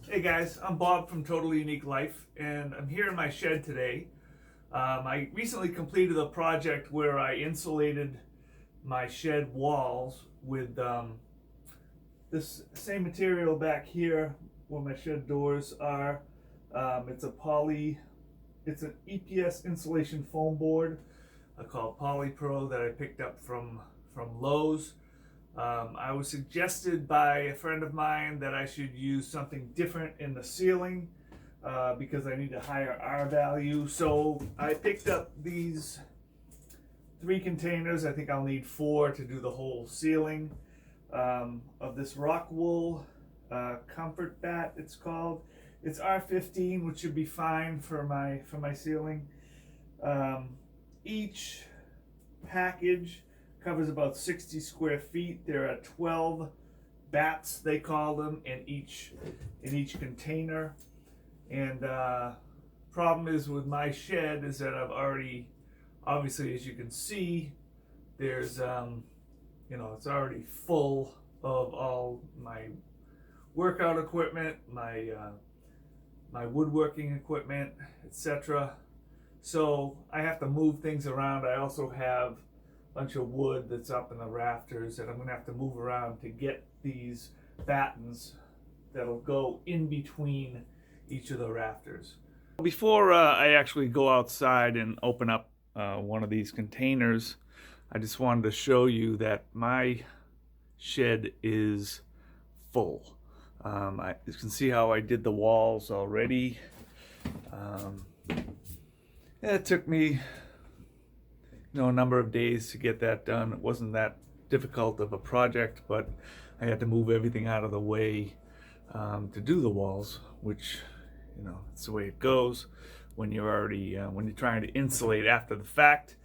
Hey guys, I'm Bob from Totally Unique Life, and I'm here in my shed today. I recently completed a project where I insulated my shed walls with this same material back here where my shed doors are. It's an EPS insulation foam board called Polypro that I picked up from Lowe's. I was suggested by a friend of mine that I should use something different in the ceiling because I need a higher R value. So I picked up these 3 containers. I think I'll need 4 to do the whole ceiling of this Rockwool ComfortBatt. It's called. It's R15, which should be fine for my ceiling. Each package covers about 60 square feet. There are 12 bats, they call them, in each container. And problem is with my shed is that I've already, obviously, as you can see, there's it's already full of all my workout equipment, my woodworking equipment, etc. So I have to move things around. I also have bunch of wood that's up in the rafters that I'm going to have to move around to get these battens that'll go in between each of the rafters. Before I actually go outside and open up one of these containers, I just wanted to show you that my shed is full. You can see how I did the walls already. It took me a number of days to get that done. It wasn't that difficult of a project, but I had to move everything out of the way to do the walls, which it's the way it goes when you're already when you're trying to insulate after the fact.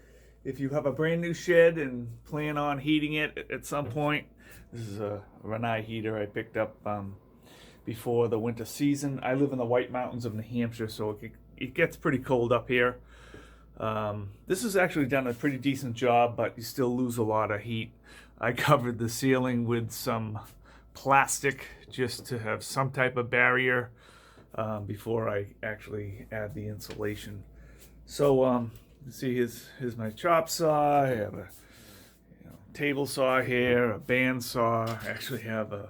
If you have a brand new shed and plan on heating it at some point, this is a Rinnai heater I picked up before the winter season. I live in the White Mountains of New Hampshire, so it gets pretty cold up here. This has actually done a pretty decent job, but you still lose a lot of heat. I covered the ceiling with some plastic just to have some type of barrier before I actually add the insulation. So you see, here's my chop saw. I have a table saw here, a band saw. I actually have a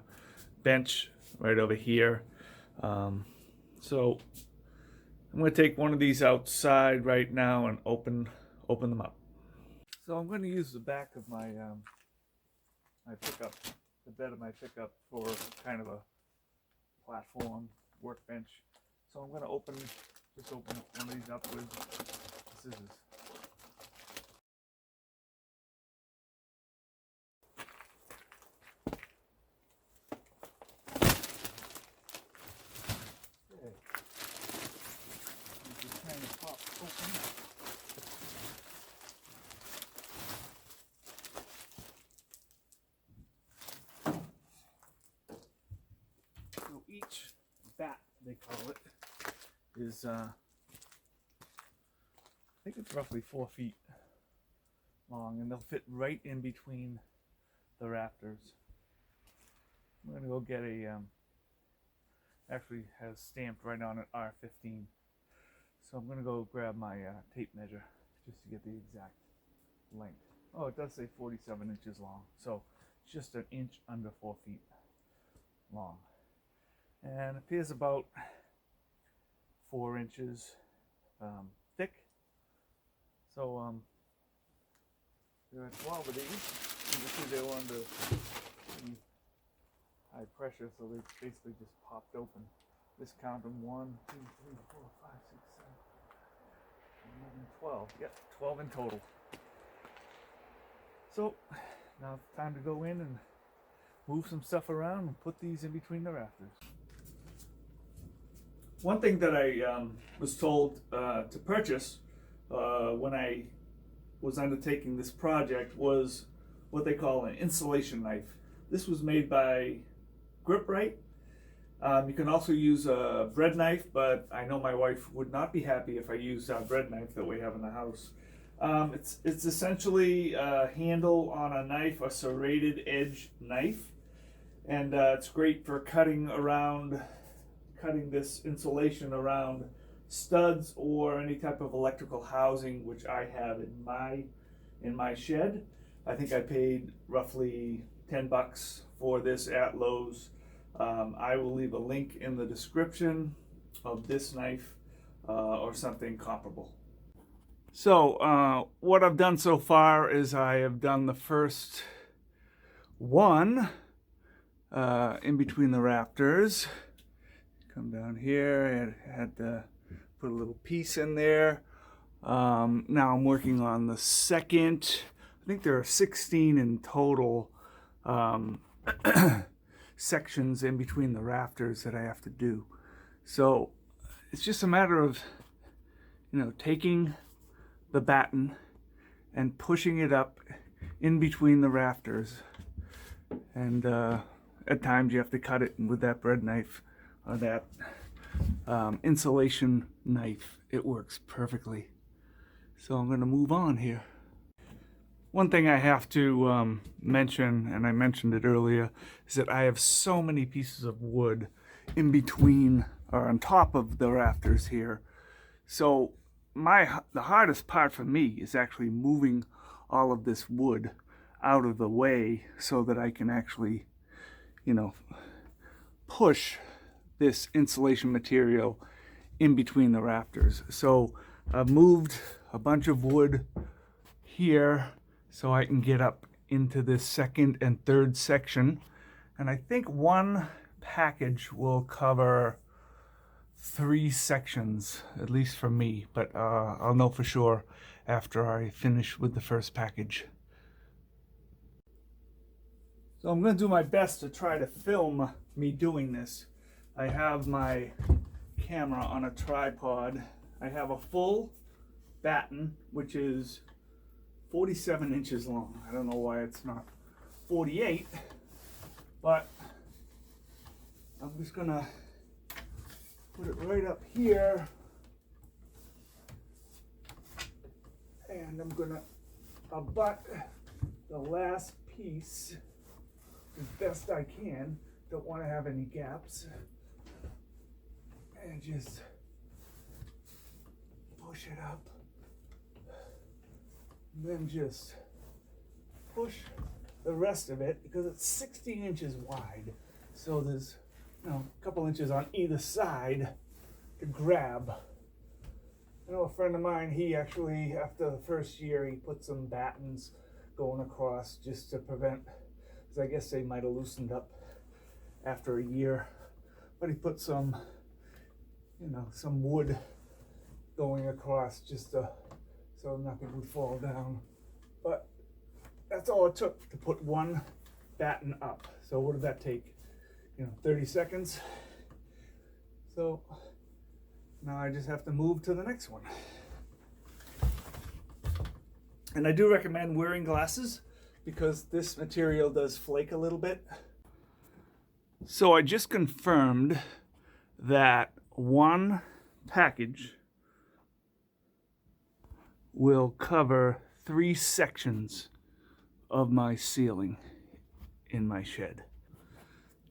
bench right over here. So I'm going to take one of these outside right now and open them up. So I'm going to use the back of my my pickup, the bed of my pickup, for kind of a platform workbench. So I'm going to just open one of these up with scissors. So each bat, they call it, is I think it's roughly 4 feet long, and they'll fit right in between the rafters. I'm gonna go get actually has stamped right on it R15. So I'm gonna go grab my tape measure just to get the exact length. Oh, it does say 47 inches long, so it's just an inch under 4 feet long. And it appears about 4 inches thick. So there are 12 of these. You can see they were under high pressure, so they basically just popped open. Just count them: 1, 2, 3, 4, 5, 6, 7, 11, 12. Yep, 12 in total. So now it's time to go in and move some stuff around and put these in between the rafters. One thing that I was told to purchase when I was undertaking this project was what they call an insulation knife. This was made by GripRite. You can also use a bread knife, but I know my wife would not be happy if I used our bread knife that we have in the house. It's essentially a handle on a knife, a serrated edge knife, and it's great for cutting around cutting this insulation around studs or any type of electrical housing which I have in my shed. I think I paid roughly $10 for this at Lowe's. I will leave a link in the description of this knife or something comparable. So what I've done so far is I have done the first one in between the rafters. Come down here and had to put a little piece in there. Now I'm working on the second. I think there are 16 in total sections in between the rafters that I have to do. So it's just a matter of, taking the batten and pushing it up in between the rafters. And at times you have to cut it with that bread knife or that insulation knife. It works perfectly. So I'm going to move on here. One thing I have to mention, and I mentioned it earlier, is that I have so many pieces of wood in between or on top of the rafters here. So the hardest part for me is actually moving all of this wood out of the way so that I can actually, push this insulation material in between the rafters. So I've moved a bunch of wood here so I can get up into this second and third section. And I think one package will cover 3 sections, at least for me, but I'll know for sure after I finish with the first package. So I'm going to do my best to try to film me doing this. I have my camera on a tripod. I have a full batten, which is 47 inches long. I don't know why it's not 48, but I'm just going to put it right up here, and I'm gonna abut the last piece as best I can. Don't want to have any gaps, and just push it up, and then just push the rest of it, because it's 16 inches wide, so there's a couple inches on either side to grab. I know a friend of mine, he actually, after the first year, he put some battens going across just to prevent, because I guess they might have loosened up after a year, but he put some, some wood going across just so nothing would fall down. But that's all it took to put one batten up. So what did that take? 30 seconds. So now I just have to move to the next one. And I do recommend wearing glasses because this material does flake a little bit. So I just confirmed that one package will cover 3 sections of my ceiling in my shed.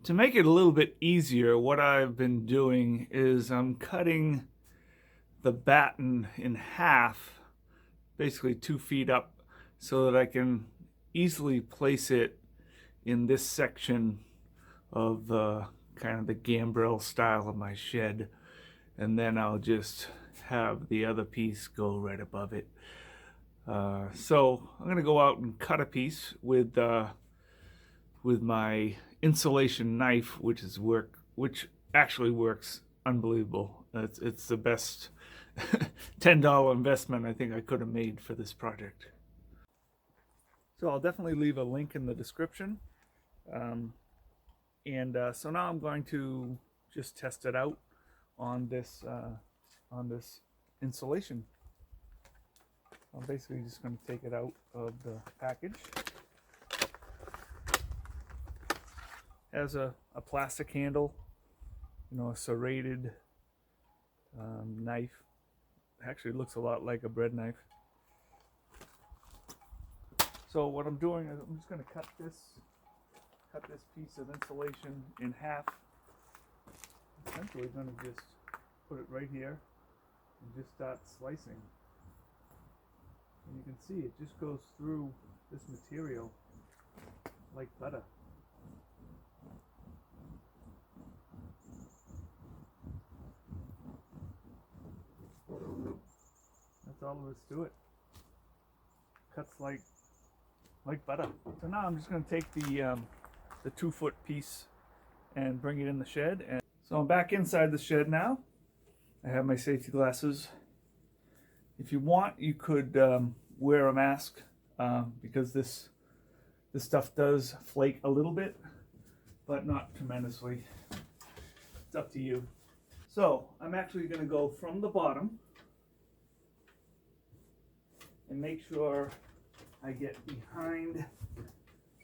To make it a little bit easier, what I've been doing is I'm cutting the batten in half, basically 2 feet up, so that I can easily place it in this section of kind of the gambrel style of my shed, and then I'll just have the other piece go right above it. So I'm gonna go out and cut a piece with my insulation knife, which actually works unbelievable. It's the best $10 investment I think I could have made for this project. So I'll definitely leave a link in the description. So now I'm going to just test it out on this insulation. I'm basically just going to take it out of the package. Has a plastic handle, a serrated knife. Actually, it looks a lot like a bread knife. So what I'm doing is I'm just going to cut this piece of insulation in half. essentially going to just put it right here and just start slicing. And you can see it just goes through this material like butter. That's all there is to it. Cuts like butter. So now I'm just going to take the 2-foot piece and bring it in the shed. And so I'm back inside the shed now. I have my safety glasses. If you want, you could wear a mask because this stuff does flake a little bit, but not tremendously. It's up to you. So I'm actually going to go from the bottom and make sure I get behind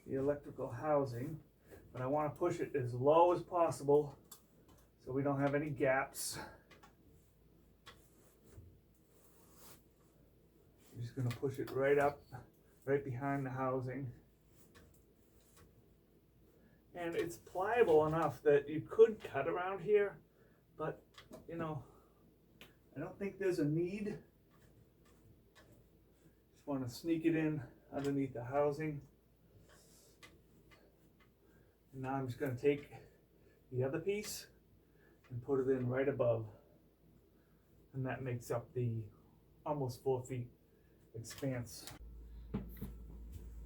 the electrical housing, but I want to push it as low as possible so we don't have any gaps. I'm just going to push it right up, right behind the housing. And it's pliable enough that you could cut around here, but you know, I don't think there's a need. Just want to sneak it in underneath the housing. And now I'm just going to take the other piece and put it in right above. And that makes up the almost 4 feet expanse.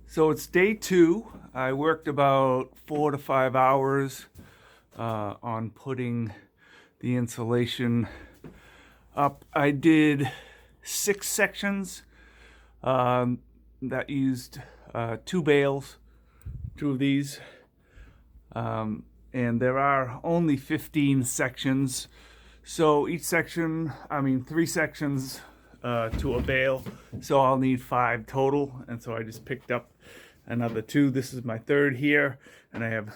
So it's day 2. I worked about 4 to 5 hours on putting the insulation up. I did 6 sections that used 2 bales, 2 of these, and there are only 15 sections. So each section, 3 sections to a bale, so I'll need 5 total, and so I just picked up another 2. This is my 3rd here, and I have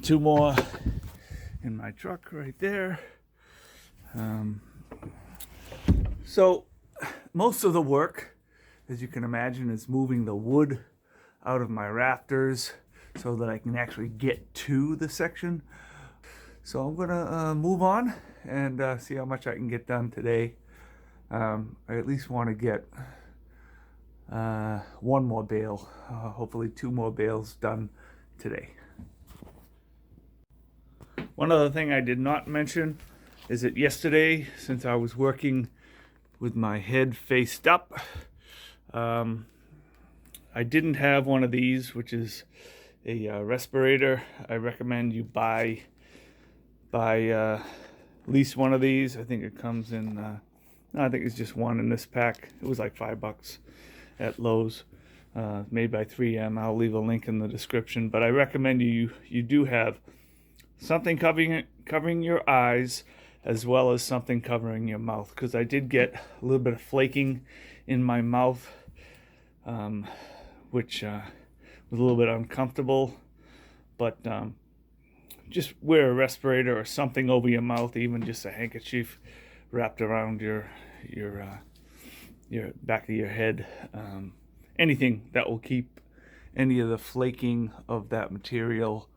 2 more in my truck right there. So most of the work, as you can imagine, is moving the wood out of my rafters so that I can actually get to the section. So I'm gonna move on and see how much I can get done today. I at least want to get 1 more bale, hopefully 2 more bales done today. One other thing I did not mention is that yesterday, since I was working with my head faced up, I didn't have one of these, which is a respirator. I recommend you buy at least one of these. I think it comes in I think it's just one in this pack. It was like $5 at Lowe's, made by 3M. I'll leave a link in the description, but I recommend you do have something covering your eyes as well as something covering your mouth, because I did get a little bit of flaking in my mouth, which was a little bit uncomfortable. But just wear a respirator or something over your mouth, even just a handkerchief wrapped around your back of your head. Anything that will keep any of the flaking of that material,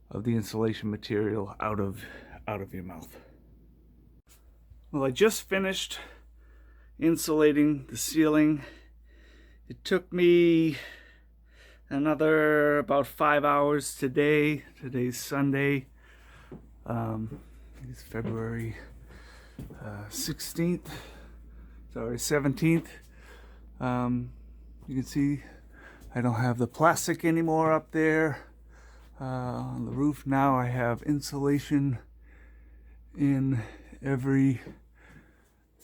of the insulation material, out of your mouth. Well, I just finished insulating the ceiling. It took me another about 5 hours today. Today's Sunday. It's February 17th. You can see I don't have the plastic anymore up there on the roof. Now I have insulation in every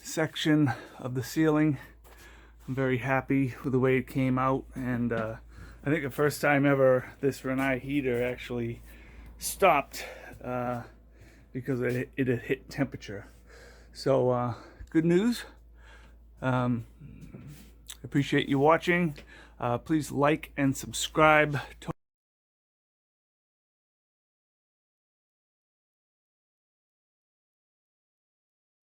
section of the ceiling. I'm very happy with the way it came out, and I think the first time ever this Rinnai heater actually stopped because it had hit temperature. So good news. Appreciate you watching. Please like and subscribe to